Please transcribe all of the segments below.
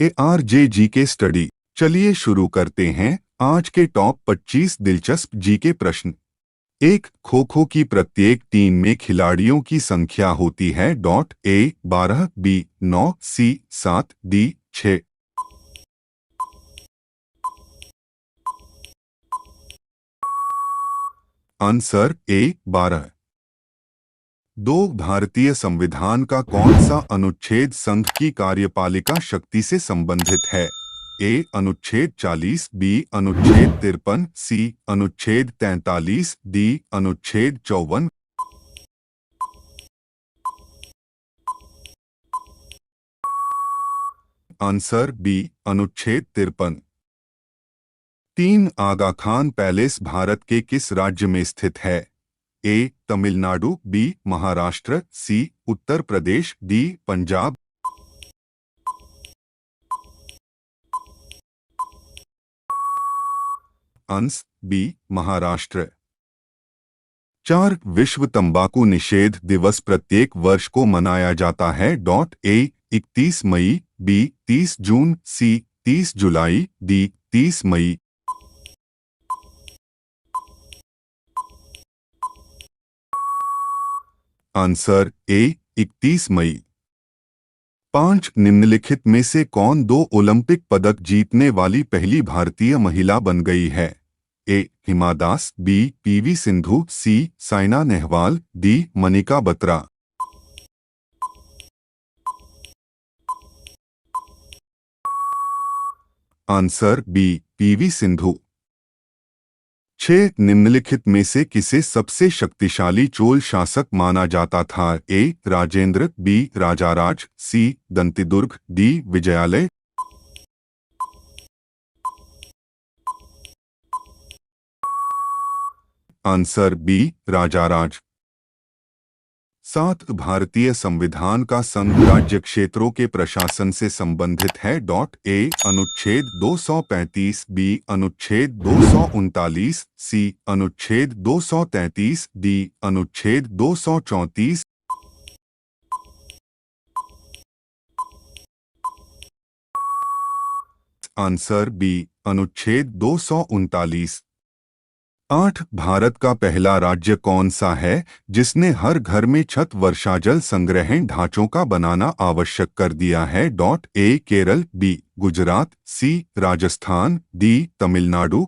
ARJ GK study. चलिए शुरू करते हैं आज के टॉप 25 दिलचस्प जीके प्रश्न। एक, खो खो की प्रत्येक टीम में खिलाड़ियों की संख्या होती है A 12, B 9, C 7, D 6। Answer A 12। दो, भारतीय संविधान का कौन सा अनुच्छेद संघ की कार्यपालिका शक्ति से संबंधित है? ए अनुच्छेद 40, बी अनुच्छेद 53, सी अनुच्छेद 43, डी अनुच्छेद 54। आंसर बी अनुच्छेद 53। तीन, आगा खान पैलेस भारत के किस राज्य में स्थित है? A Tamil Nadu, B Maharashtra, C Uttar Pradesh, D Punjab. Answer B Maharashtra. चार, विश्व तंबाकू निषेध दिवस प्रत्येक वर्ष को मनाया जाता है ए 31 मई, बी 30 जून, सी 30 जुलाई, डी 30 मई। आंसर ए 31 मई। पांच, निम्नलिखित में से कौन दो ओलंपिक पदक जीतने वाली पहली भारतीय महिला बन गई है? A Hima Das, B PV Sindhu, C Saina Nehwal, D Manika Batra. Answer B PV Sindhu. छह, निम्नलिखित में से किसे सबसे शक्तिशाली चोल शासक माना जाता था? A Rajendra, B Rajaraja, C Dantidurga, D Vijayalaya. Answer B Rajaraja. सात, भारतीय संविधान का संघ राज्य क्षेत्रों के प्रशासन से संबंधित है ए अनुच्छेद 235, बी अनुच्छेद 239, सी अनुच्छेद 233, डी अनुच्छेद 234। आंसर बी अनुच्छेद 239। आठ, भारत का पहला राज्य कौन सा है जिसने हर घर में छत वर्षाजल संग्रहण ढांचों का बनाना आवश्यक कर दिया है A Kerala, B Gujarat, C Rajasthan, D Tamil Nadu.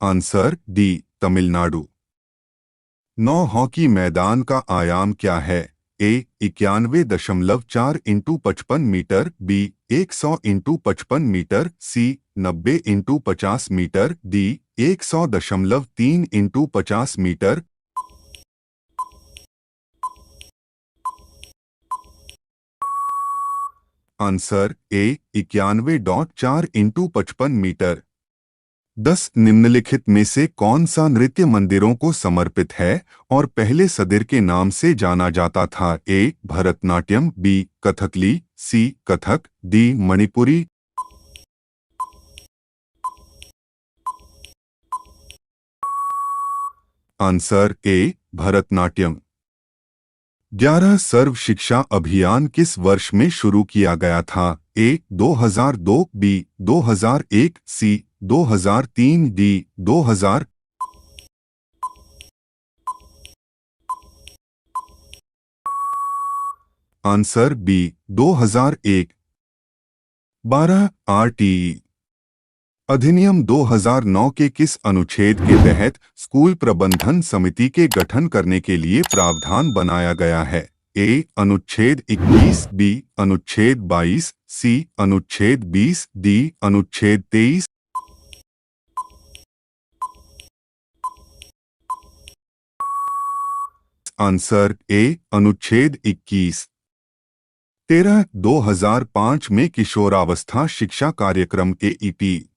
Answer D Tamil Nadu. 9, hockey मैदान का आयाम क्या है? A 91.4 into 55 metre, B 100 into 55 metre, C 90 into 50 metre, D 100.3 into 50 metre. Answer A 91.4 into 55 metre. 10, निम्नलिखित में से कौन सा नृत्य मंदिरों को समर्पित है और पहले सदिर के नाम से जाना जाता था? A Bharatanatyam, B Kathakali, C Kathak, D Manipuri. Answer A Bharatanatyam. 11, Sarva Shiksha Abhiyan किस वर्ष में शुरू किया गया था? A 2002, B 2001, C 2003, D 2000। Answer B 2001। 12, RTE अधिनियम 2009 के किस अनुच्छेद के तहत स्कूल प्रबंधन समिति के गठन करने के लिए प्रावधान बनाया गया है? ए अनुच्छेद 21, बी अनुच्छेद 22, सी अनुच्छेद 20, डी अनुच्छेद 23। आंसर ए अनुच्छेद 21। 13, 2005 में किशोरावस्था शिक्षा कार्यक्रम के ईपी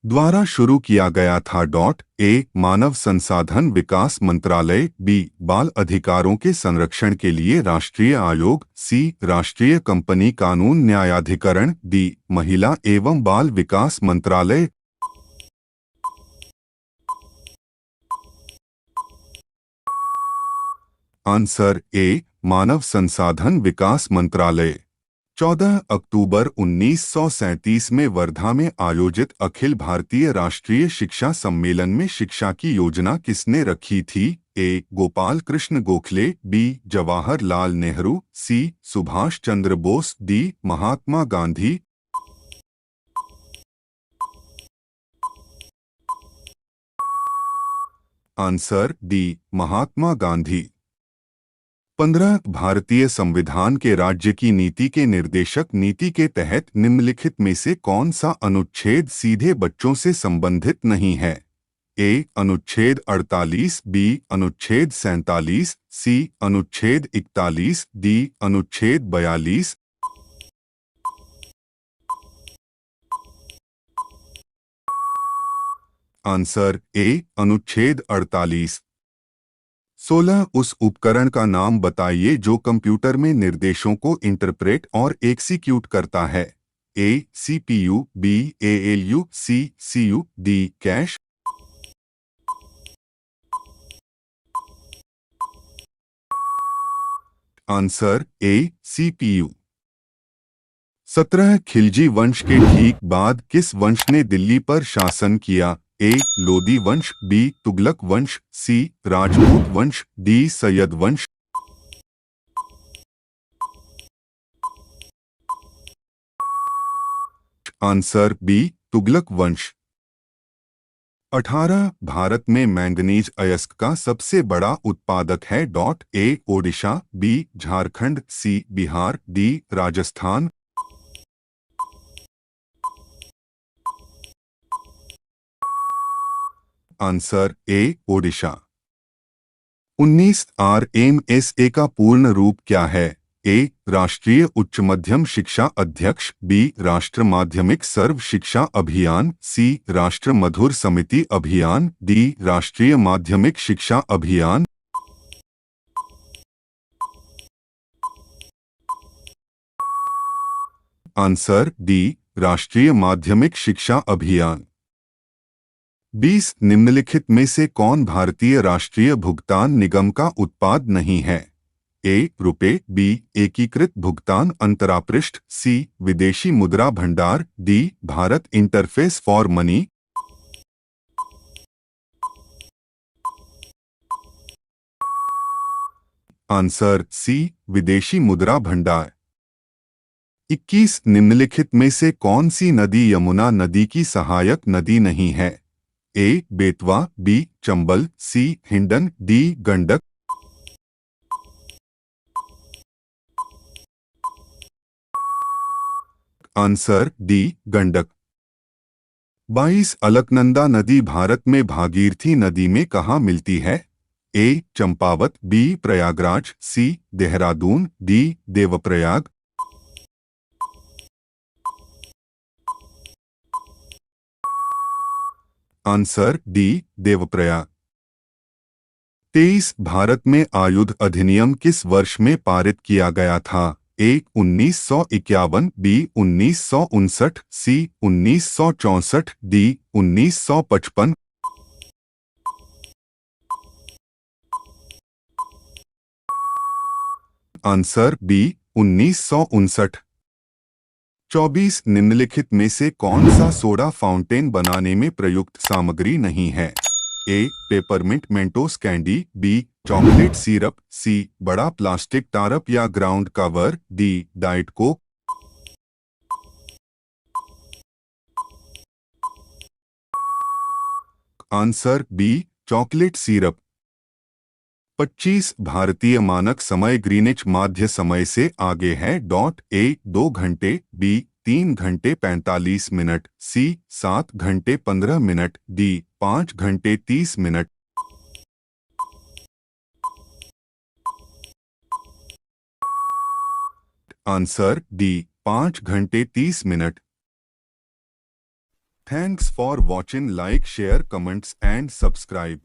द्वारा शुरू किया गया था ए मानव संसाधन विकास मंत्रालय, बी बाल अधिकारों के संरक्षण के लिए राष्ट्रीय आयोग, सी राष्ट्रीय कंपनी कानून न्यायाधिकरण, डी महिला एवं बाल विकास मंत्रालय। आंसर ए मानव संसाधन विकास मंत्रालय। 14 अक्टूबर 1937 में वर्धा में आयोजित अखिल भारतीय राष्ट्रीय शिक्षा सम्मेलन में शिक्षा की योजना किसने रखी थी? ए गोपाल कृष्ण गोखले, बी जवाहरलाल नेहरू, सी Subhash Chandra Bose, D Mahatma Gandhi. Answer D Mahatma Gandhi. 15 भारतीय संविधान के राज्य की नीति के निर्देशक नीति के तहत निम्नलिखित में से कौन सा अनुच्छेद सीधे बच्चों से संबंधित नहीं है? ए अनुच्छेद 48, बी अनुच्छेद 47, सी अनुच्छेद 41, डी अनुच्छेद 42। आंसर ए अनुच्छेद 48। 16 उस उपकरण का नाम बताइए जो कंप्यूटर में निर्देशों को इंटरप्रेट और एक्सीक्यूट करता है। A CPU, B ALU, C CU, D cache. Answer A CPU. 17 Khilji वंश के ठीक बाद किस वंश ने दिल्ली पर शासन किया? ए लोदी वंश, बी तुगलक वंश, सी राजपूत वंश, डी सैयद वंश। आंसर बी तुगलक वंश। 18 भारत में मैंगनीज अयस्क का सबसे बड़ा उत्पादक है? A Odisha, B Jharkhand, C Bihar, D Rajasthan. Answer A Odisha. 19 RMSA का पूर्ण रूप क्या है? ए राष्ट्रीय उच्च मध्यम शिक्षा अध्यक्ष, बी राष्ट्र माध्यमिक सर्व शिक्षा अभियान, सी राष्ट्र मधुर समिति अभियान, डी राष्ट्रीय माध्यमिक शिक्षा अभियान। आंसर डी राष्ट्रीय माध्यमिक शिक्षा अभियान। 20 निम्नलिखित में से कौन भारतीय राष्ट्रीय भुगतान निगम का उत्पाद नहीं है? ए रुपए, बी एकीकृत भुगतान अंतरापृष्ठ, सी विदेशी मुद्रा भंडार, D Bharat interface for money. Answer C विदेशी मुद्रा भंडार। 21 निम्नलिखित में से कौन सी नदी यमुना नदी की सहायक नदी नहीं है? A Betwa, B Chambal, C Hindon, D Gandak. Answer D Gandak. 22 Alaknanda नदी भारत में भागीरथी नदी में कहाँ मिलती है? A Champawat, B Prayagraj, C Dehradun, D Devprayag. Answer D Devprayag. 23 Bharat में आयुध अधिनियम किस वर्ष में पारित किया गया था? A 1951, B 1959, C 1964, D 1955। Answer B 1959। 24 निम्नलिखित में से कौन सा सोडा फाउंटेन बनाने में प्रयुक्त सामग्री नहीं है? A peppermint Mentos candy, B chocolate syrup, C बड़ा प्लास्टिक टारप या ground cover, D diet Coke. Answer B chocolate syrup. 25 भारतीय मानक समय ग्रीनिच माध्य समय से आगे है? ए 2 घंटे, बी 3 घंटे 45 मिनट, सी 7 घंटे 15 मिनट, डी 5 घंटे 30 मिनट। आंसर डी 5 घंटे 30 minute. Thanks for watching. Like share comments and subscribe.